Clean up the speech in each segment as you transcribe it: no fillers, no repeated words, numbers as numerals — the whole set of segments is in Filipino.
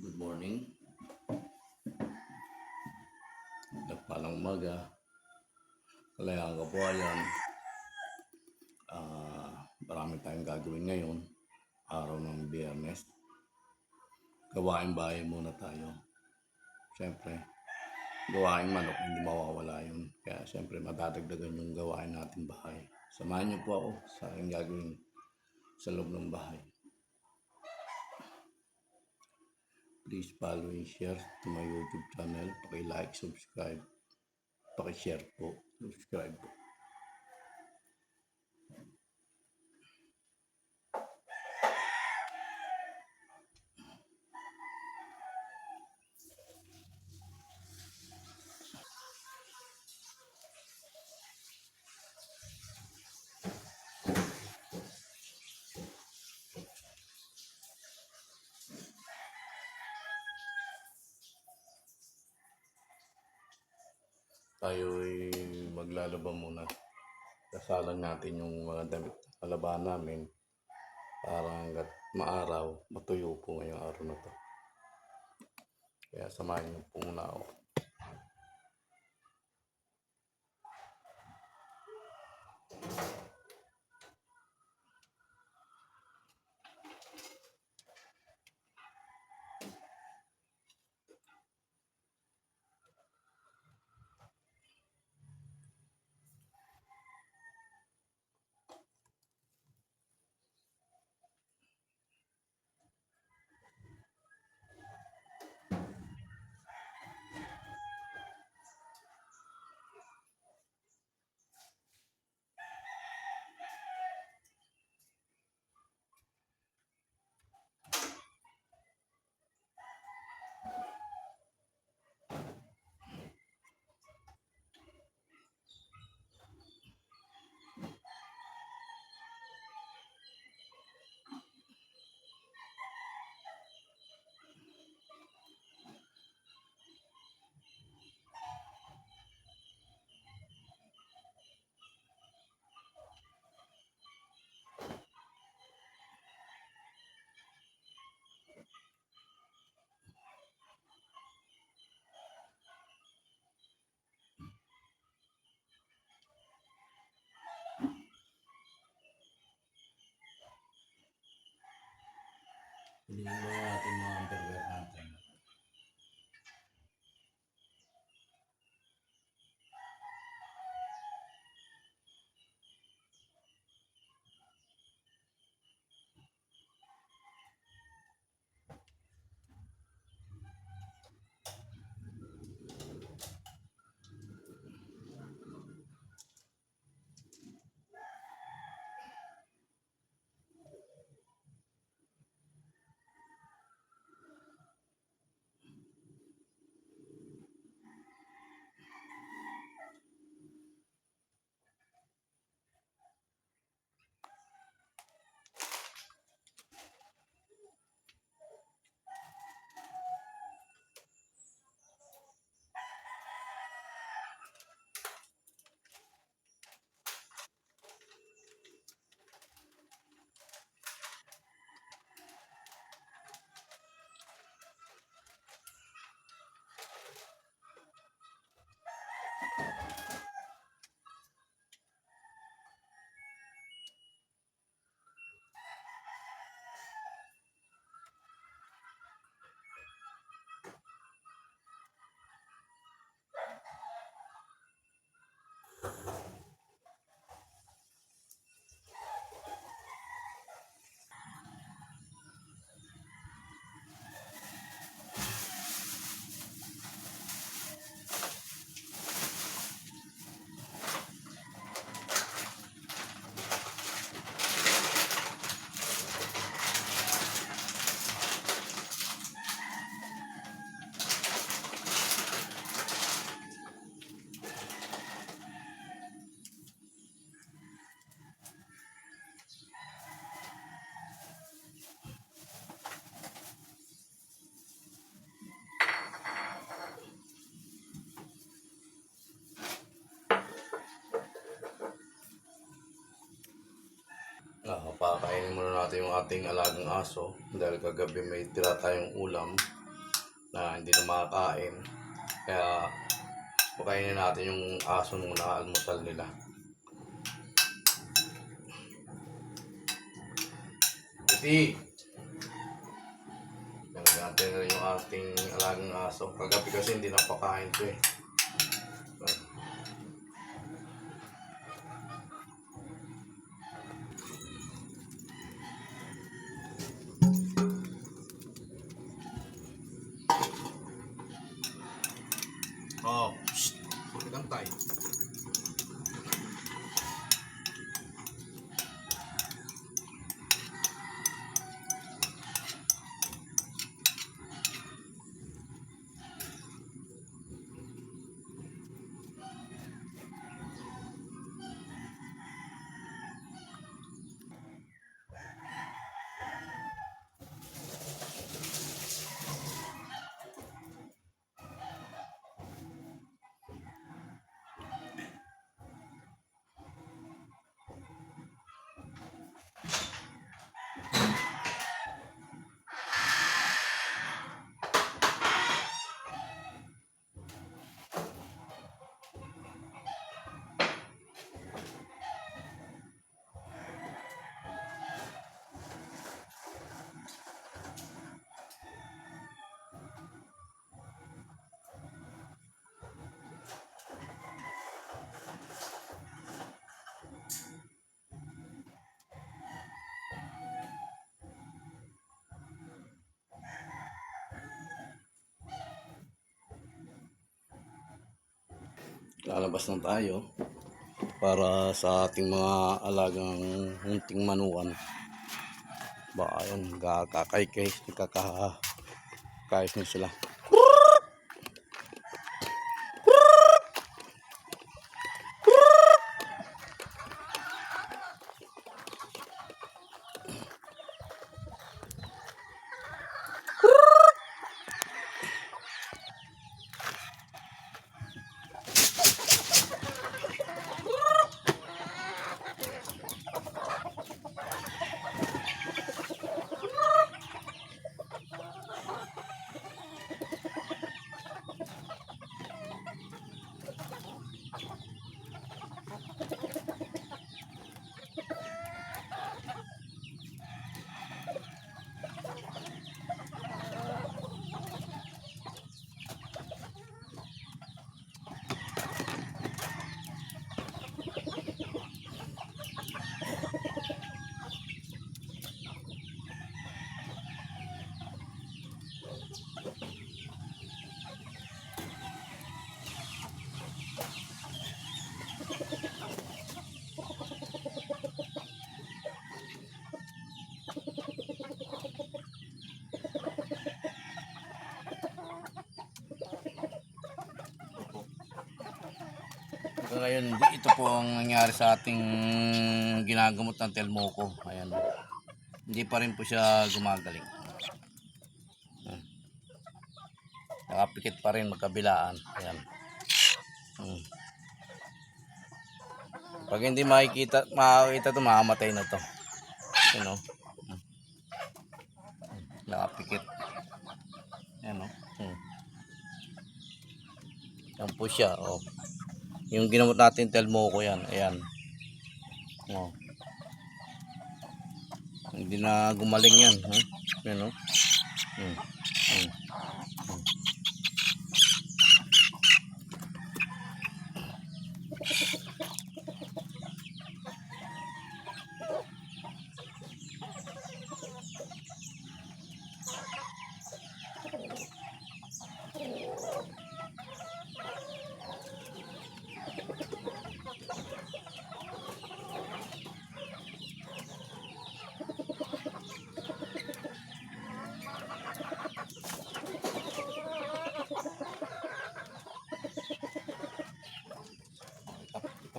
Good morning, nagpalang umaga, kalayaan kabuhayan. Marami tayong gagawin ngayon, araw ng Biyernes. Gawaing bahay muna tayo. Siyempre, gawaing manok, hindi mawawala yun. Kaya siyempre, madadagdagan yung gawain natin bahay. Samahan niyo po ako sa aking gagawin sa loob ng bahay. Please follow and share to my YouTube channel. Paki-like, subscribe, paki-share po, subscribe po. Tayo ay maglalaba muna. Kasalan natin yung mga damit na labahan namin para hanggat maaraw, matuyo po ngayong araw na to. Kaya samahan niyo po muna ako. Hindi mo natin mga underwear natin. Pakainin muna natin yung ating alagang aso dahil kagabi may tira tayong ulam. na hindi na makakain. Kaya pakainin natin yung aso muna, almusal nila. Piti! Natin na rin yung ating alagang aso. Kagabi kasi hindi napakain to eh. Oh, shh! Kantay. Lalabas na tayo para sa ating mga alagang hunting manukan. Baka yun, kakakaykay, kakakayos na sila. Ngayon, ito po ang nangyari sa ating ginagamot ng Telmoco. Ayan. Hindi pa rin po siya gumagaling. Nakapikit pa rin magkabilaan. Ayan. Pag hindi makikita ito, makamatay na to. Ayan o. Nakapikit. Ayan o. Yan po siya. O. Yung ginamot natin Telmoco yan. Ayan. O. Hindi na gumaling yan. Ayan o.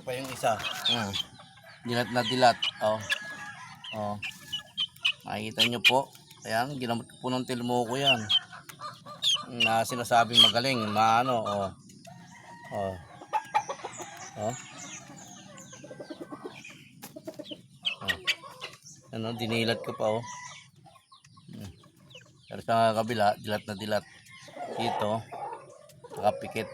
Pa yung isa. Dilat na dilat. Oh. Oh. Makikita nyo po. Ayan, ginamot po ng Telmoco yan. Na sinasabing magaling. Maano. Oh. Oh. Oh. Oh. Ano, dinilat ko pa oh. Pero sa kabila, dilat na dilat. Dito, nakapikit.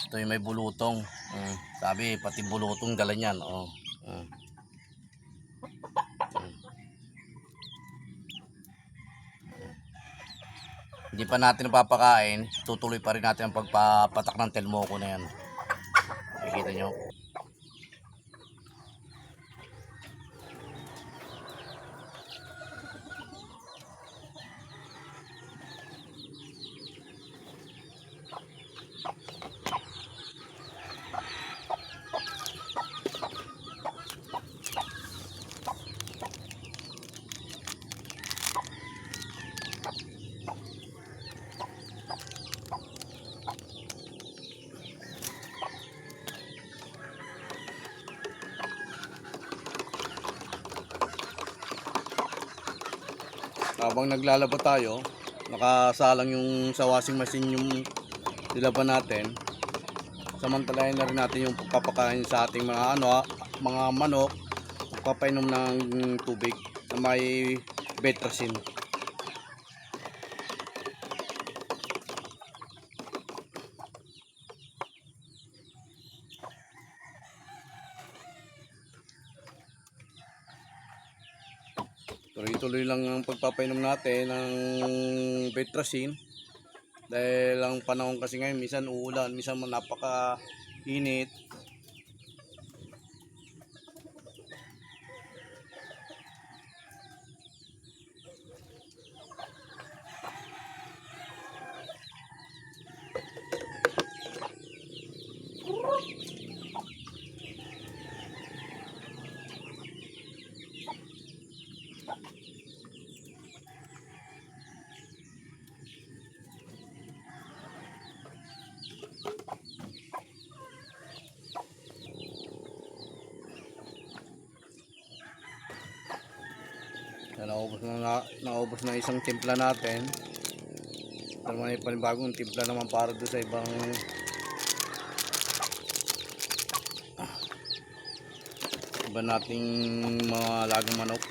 Ito yung may bulutong. Sabi, pati bulutong dala niyan. Oh. Hindi pa natin napapakain, tutuloy pa rin natin ang pagpapatak ng telmoko na yan. Nakikita nyo? Habang naglalaba tayo, nakasalang yung sa washing machine yung nilaban natin. Samantalahin na rin natin yung pagpapakain sa ating mga mga manok, pagpapainom ng tubig na may betrasin. Tuloy-tuloy lang ang pagpapainom natin ng betrasin dahil ang panahon kasi ngayon minsan uulan, minsan napaka-init. Naubos na isang timpla natin. Ito naman ay panibagong timpla naman para doon sa ibang iba nating mga lagang manok.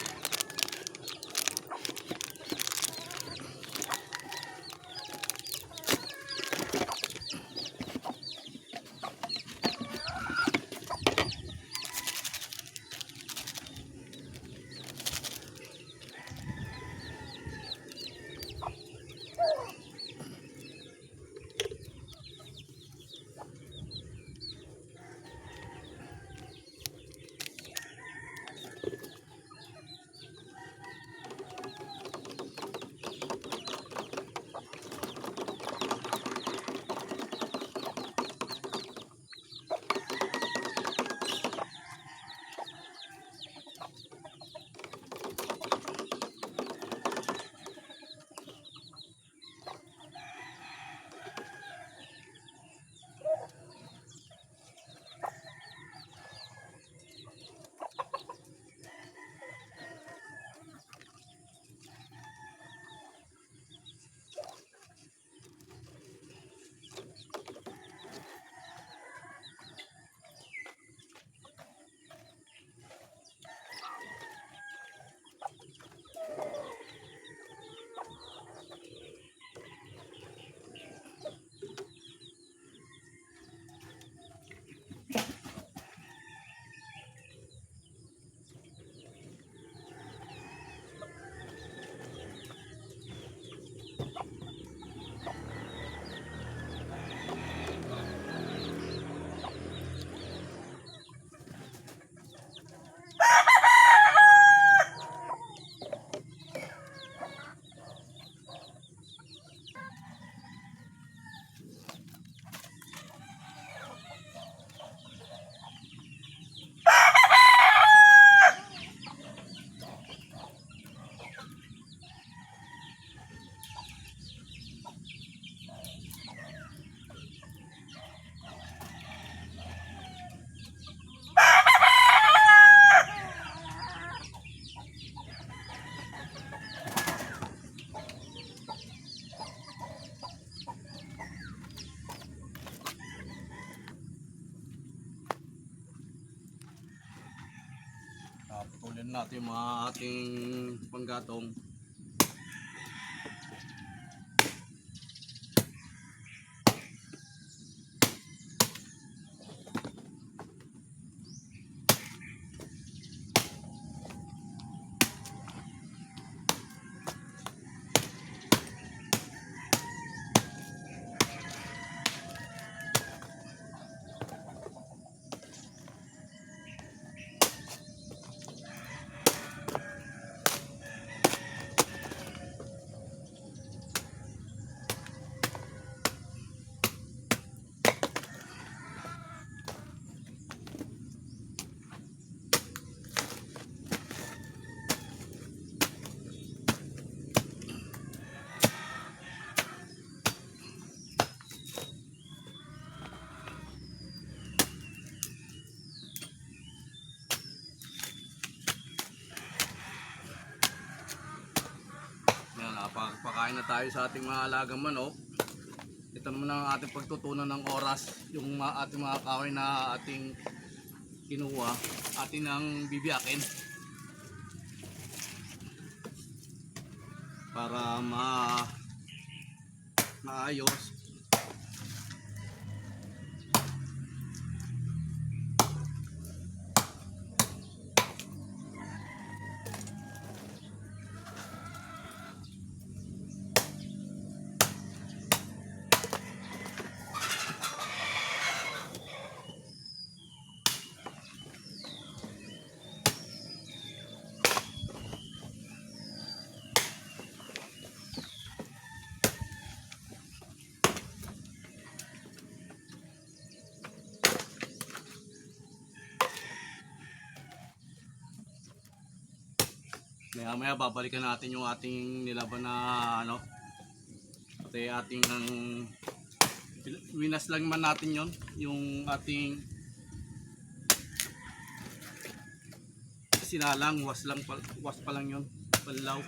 Kunin natin yung mga ating panggatong. Yan, nakapakain na tayo sa ating mga alagang manok. Ito naman ang ating pagtutunan ng oras. Yung ating mga kahoy na ating kinuha, ating nang bibiyakin para maayos. Maya babalikan natin yung ating nilaban na ano, at ating winas lang man natin yon, yung ating sinalang, was pa lang yon, panlaw.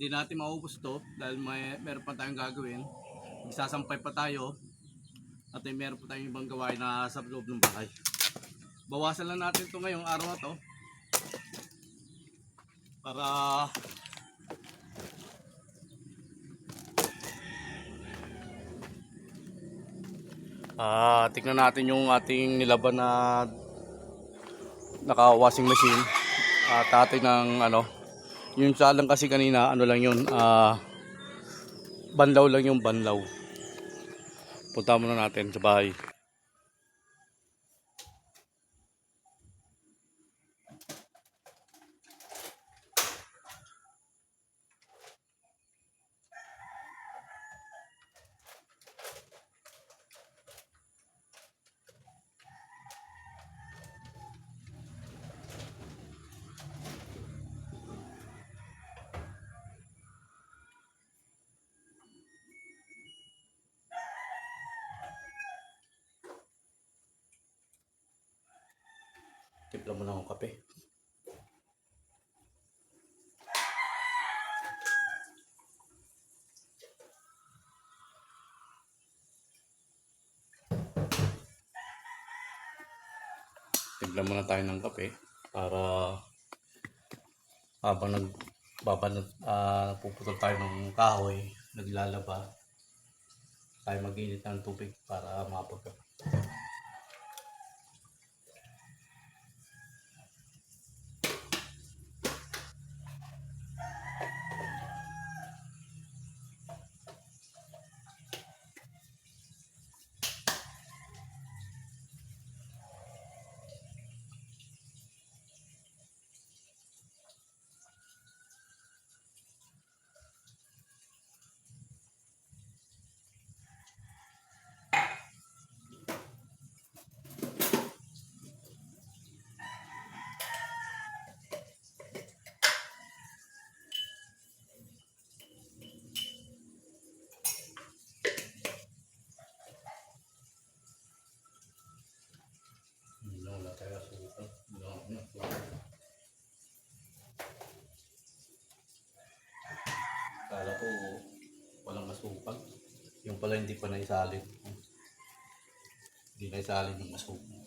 Hindi natin maubos to dahil meron pa tayong gagawin. Magsasampay pa tayo at meron pa tayong ibang gawain na sa loob ng bahay. Bawasan lang natin to ngayong araw na to para tignan natin yung ating nilaban na naka washing machine at atin ng ano yung salang kasi kanina ano lang yun banlaw lang yung banlaw. Punta muna natin sa bahay. Timpla muna akong kape. Timpla muna tayo ng kape para habang puputol tayo ng kahoy, naglalaba, tayo mag-init ng tubig para makapagkape. Wala tayo asukal. Kala ko walang asukal. Yung pala hindi pa naisalin. Hindi naisalin yung asukal.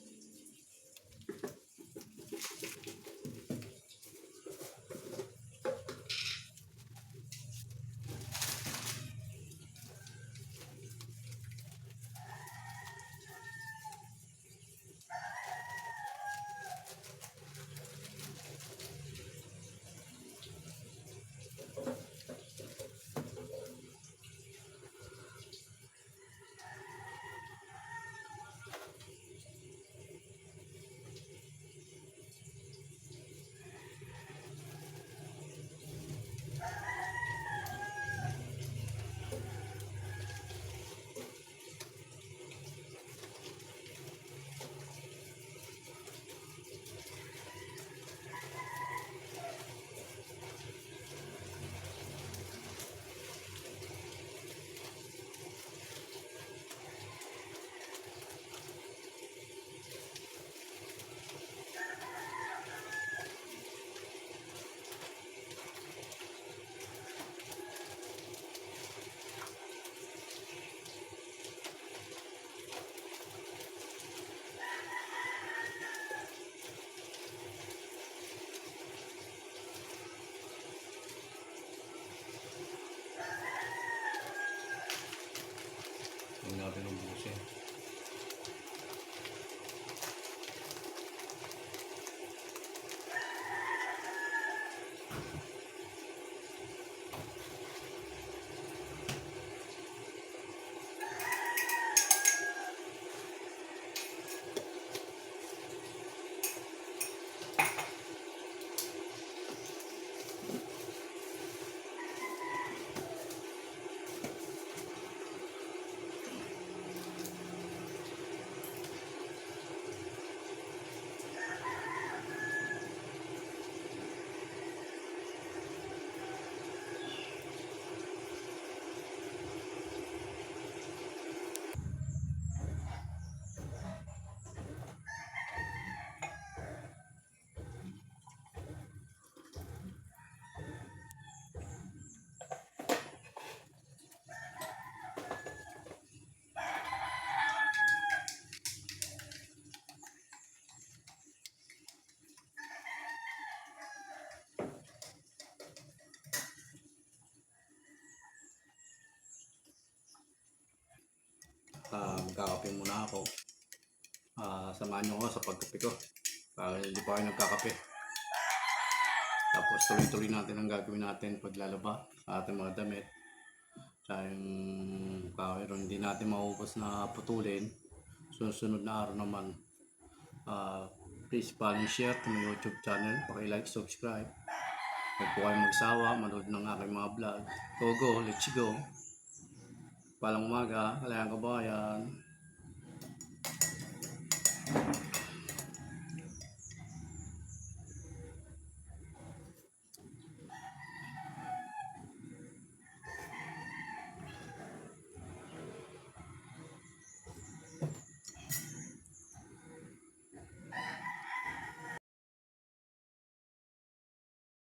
Samahan nyo ako sa pagkape ko. Para hindi pa kayo nagkakape. Tapos tuloy-tuloy natin ang gagawin natin paglalaba sa ating mga damit. Sa yung mayroon hindi natin maubos na putulin. Susunod na araw naman. Please follow and share to my YouTube channel. Paki-like, subscribe. Huwag po kayong magsawa, manood ng aking mga vlog. Go, let's go. Palang umaga, Kalayaan Kabayan.